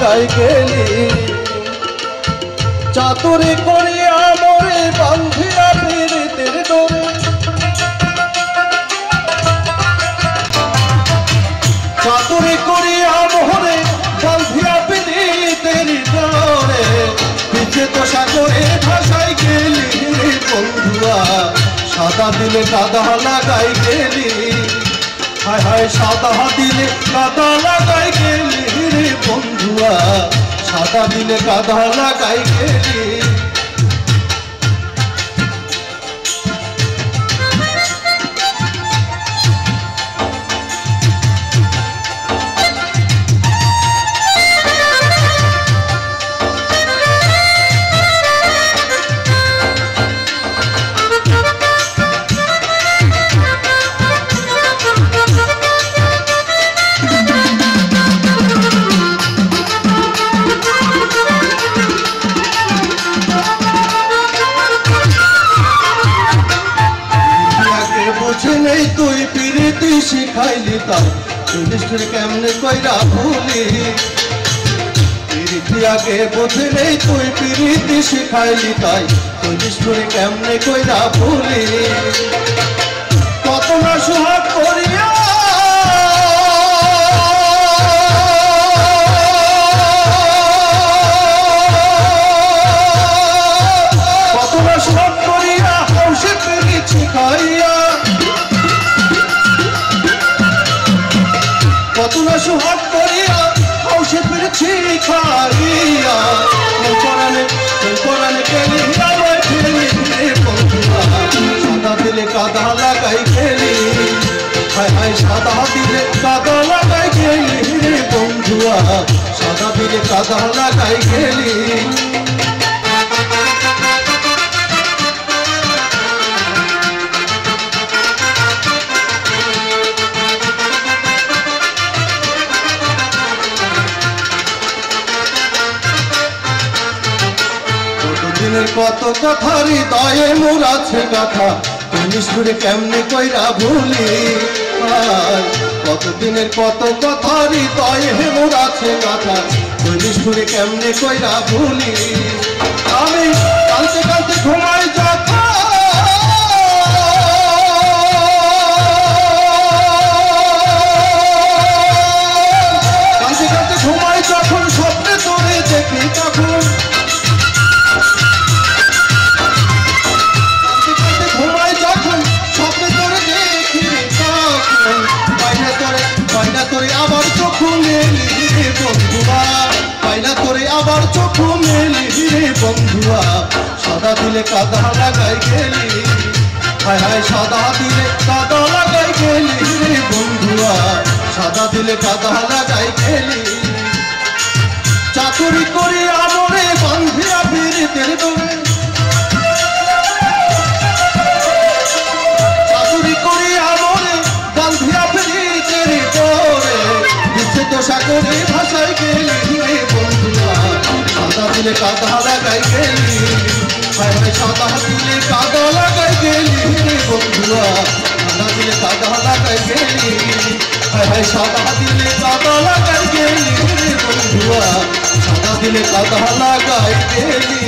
লাগাই গেলি চাতুরি করিয়া মরে বান্ধিয়া পীড়িতের ডোরে চাতুরি করিয়া মোহরে বান্ধিয়া পীড়িতের ডোরে পিছে তো সাগরে ভাসাই গেলি বন্ধুয়া সাদা দিলে কাদা লাগাই গেলি হায় হায় সাদা দিলে কাদা লাগাই গেলি রে বন্ধুয়া সাদা দিলে কাদা লাগাই গেলি তুই পিরিতি শিখাইলি তাই তুই কেমনে কইরা ভুলি পিরিতি আগে বোঝে নেই তুই পিরিতি শিখাইলি তাই তুই কেমনে কইরা ভুলি কত না সোহাগ করিয়া কত না সোহাগ করিয়া হৌসে পিরিতি শিখাইয়া কতনা সুহাগ করিয়া হৌসে ফিরছি খাইয়া কোরআনে গেলি আমার ফিরলি বন্ধুয়া সাদা দিলে কাদা লাগাই গেলি হায় হায় সাদা দিলে কাদা লাগাই গেলি বন্ধুয়া সাদা দিলে কাদা লাগাই গেলি কত কথা হৃদয়ে মোর আছে গাথা তুই নিষ্ঠুরে কেমনে কইরা ভুলি কতদিনের কত কথা হৃদয়ে মোর আছে গাথা তুই নিষ্ঠুরে কেমনে কইরা ভুলি আমি কালতে কালতে ঘুমাই যখন কালতে কালতে ঘুমাই যখন স্বপ্নে তোরে দেখি তখন আবার চোখ মেলি রে বন্ধুয়া পাইলা তোরে আবার চোখ মেলি রে বন্ধুয়া সাদা দিলে কাদা লাগাই গেলি হায় হায় সাদা দিলে কাদা লাগাই গেলি রে বন্ধুয়া সাদা দিলে কাদা লাগাই গেলি চাতুরি করে আমরে বান্ধিয়া পীড়িতের ডোরে চাতুরি করে আমরে বান্ধিয়া পীড়িতের ডোরে তো সাগরে ভাসাই গেলি রে বন্ধুয়া সাদা দিলে কাদা লাগাই গেলি হায় হায় সাদা দিলে কাদা লাগাই গেলি রে বন্ধুয়া সাদা দিলে কাদা লাগাই গেলি হায় হায় সাদা দিলে কাদা লাগাই গেলি রে বন্ধুয়া সাদা দিলে কাদা লাগাই গেলি